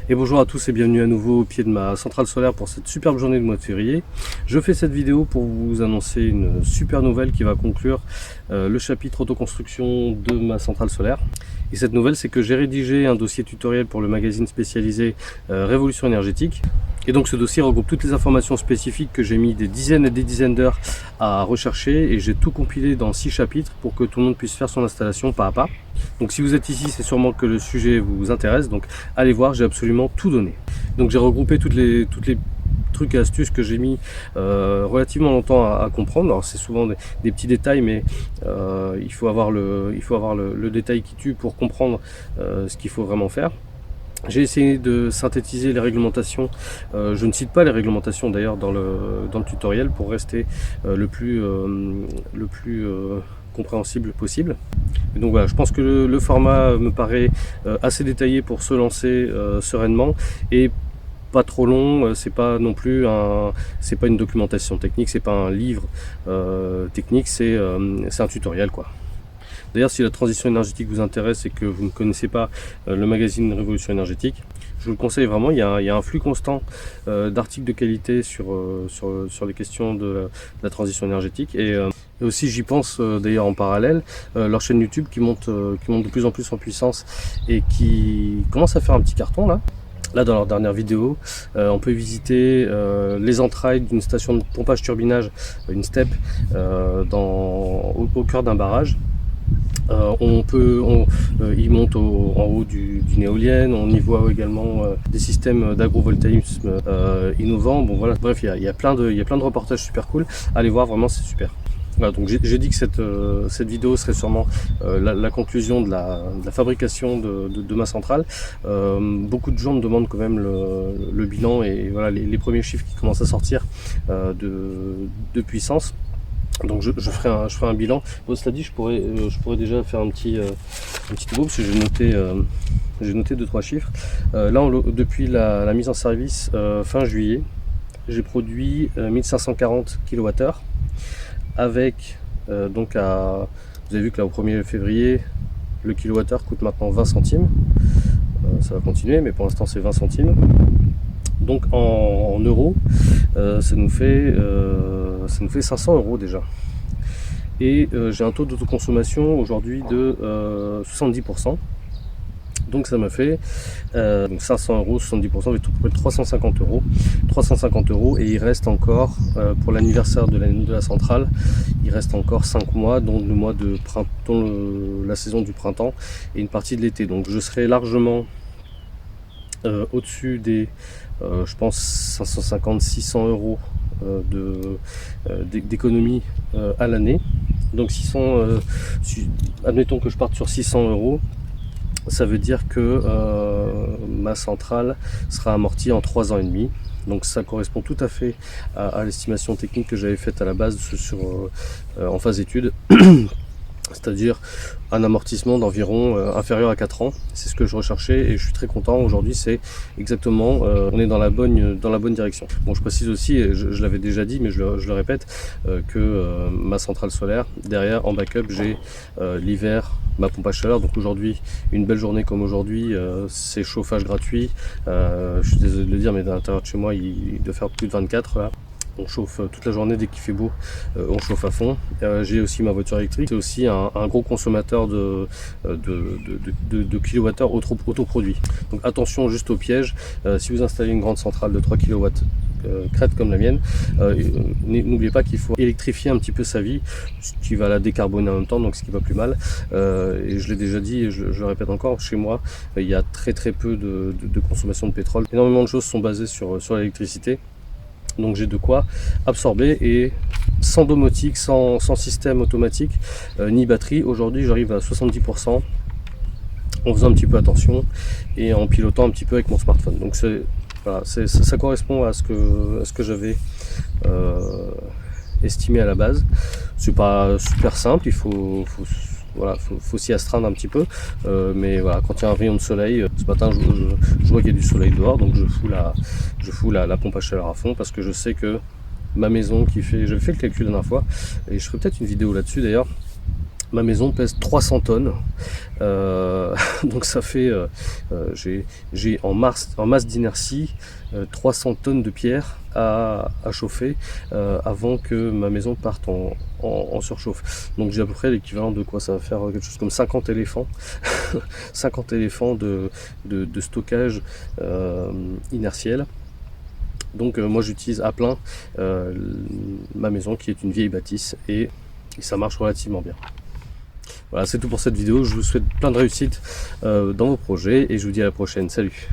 Et bonjour à tous et bienvenue à nouveau au pied de ma centrale solaire pour cette superbe journée de mois de février. Je fais cette vidéo pour vous annoncer une super nouvelle qui va conclure le chapitre autoconstruction de ma centrale solaire. Et cette nouvelle, c'est que j'ai rédigé un dossier tutoriel pour le magazine spécialisé Révolution énergétique. Et donc ce dossier regroupe toutes les informations spécifiques que j'ai mis des dizaines et des dizaines d'heures à rechercher, et j'ai tout compilé dans 6 chapitres pour que tout le monde puisse faire son installation pas à pas. Donc si vous êtes ici, c'est sûrement que le sujet vous intéresse, donc allez voir, j'ai absolument tout donné. Donc j'ai regroupé toutes les trucs et astuces que j'ai mis relativement longtemps à comprendre. Alors c'est souvent des petits détails, mais il faut avoir le détail qui tue pour comprendre ce qu'il faut vraiment faire. J'ai essayé de synthétiser les réglementations. Je ne cite pas les réglementations d'ailleurs dans le tutoriel pour rester le plus compréhensible possible. Et donc voilà, je pense que le format me paraît assez détaillé pour se lancer sereinement et pas trop long. C'est pas non plus c'est pas une documentation technique, c'est pas un livre technique, c'est un tutoriel quoi. D'ailleurs, si la transition énergétique vous intéresse et que vous ne connaissez pas le magazine Révolution énergétique, je vous le conseille vraiment. Il y a un flux constant d'articles de qualité sur les questions de la transition énergétique. Et aussi, j'y pense d'ailleurs en parallèle, leur chaîne YouTube qui monte de plus en plus en puissance et qui commence à faire un petit carton là. Là, dans leur dernière vidéo, on peut visiter les entrailles d'une station de pompage-turbinage, une STEP, au cœur d'un barrage. Il monte en haut d'une éolienne. On y voit également des systèmes d'agrovoltaïsme innovants. Bon voilà, bref, il y a plein de reportages super cool. Allez voir, vraiment c'est super. Voilà, donc j'ai dit que cette vidéo serait sûrement la conclusion de la fabrication de ma centrale. Beaucoup de gens me demandent quand même le bilan et voilà les premiers chiffres qui commencent à sortir de puissance. Donc je ferai un bilan. Bon, cela dit, je pourrais déjà faire un petit topo parce que j'ai noté 2-3 chiffres. Là, depuis la mise en service fin juillet, j'ai produit 1540 kWh avec vous avez vu que là au 1er février, le kilowattheure coûte maintenant 20 centimes. Ça va continuer, mais pour l'instant c'est 20 centimes. Donc en euros, ça nous fait 500 € déjà. Et j'ai un taux d'autoconsommation aujourd'hui de 70%. Donc ça me fait 500 €, 70%, avec tout près de 350 €. 350 € et il reste encore, pour l'anniversaire de la centrale, il reste encore 5 mois, dont le mois de printemps, la saison du printemps et une partie de l'été. Donc je serai largement au-dessus des, je pense, 550-600 € d'économie à l'année. Donc admettons que je parte sur 600 €, ça veut dire que ma centrale sera amortie en 3 ans et demi. Donc ça correspond tout à fait à l'estimation technique que j'avais faite à la base en phase d'étude. C'est-à-dire un amortissement d'environ inférieur à 4 ans. C'est ce que je recherchais et je suis très content. Aujourd'hui, c'est exactement, on est dans la bonne direction. Bon, je précise aussi, et je l'avais déjà dit, mais je le répète, que ma centrale solaire, derrière, en backup, j'ai l'hiver, ma pompe à chaleur. Donc aujourd'hui, une belle journée comme aujourd'hui, c'est chauffage gratuit. Je suis désolé de le dire, mais à l'intérieur de chez moi, il doit faire plus de 24 là. On chauffe toute la journée, dès qu'il fait beau, on chauffe à fond. J'ai aussi ma voiture électrique, c'est aussi un gros consommateur de kilowattheures autoproduits. Donc attention juste au piège, si vous installez une grande centrale de 3 kW crête comme la mienne, n'oubliez pas qu'il faut électrifier un petit peu sa vie, ce qui va la décarboner en même temps, donc ce qui va plus mal. Et je l'ai déjà dit et je le répète encore, chez moi, il y a très peu de consommation de pétrole. Énormément de choses sont basées sur l'électricité. Donc j'ai de quoi absorber, et sans domotique, sans système automatique, ni batterie, aujourd'hui j'arrive à 70% en faisant un petit peu attention et en pilotant un petit peu avec mon smartphone. Donc voilà, ça correspond à ce que j'avais estimé à la base. C'est pas super simple, il faut s'y astreindre un petit peu, mais voilà, quand il y a un rayon de soleil, ce matin je vois qu'il y a du soleil dehors, donc je fous la pompe à chaleur à fond, parce que je sais que ma maison j'avais fait le calcul la dernière fois, et je ferai peut-être une vidéo là-dessus d'ailleurs, Ma maison pèse 300 tonnes, donc ça fait, j'ai en masse d'inertie 300 tonnes de pierre à chauffer avant que ma maison parte en surchauffe. Donc j'ai à peu près l'équivalent de quoi? Ça va faire quelque chose comme 50 éléphants, 50 éléphants de stockage inertiel. Donc moi j'utilise à plein ma maison qui est une vieille bâtisse et ça marche relativement bien. Voilà, c'est tout pour cette vidéo. Je vous souhaite plein de réussite dans vos projets et je vous dis à la prochaine. Salut!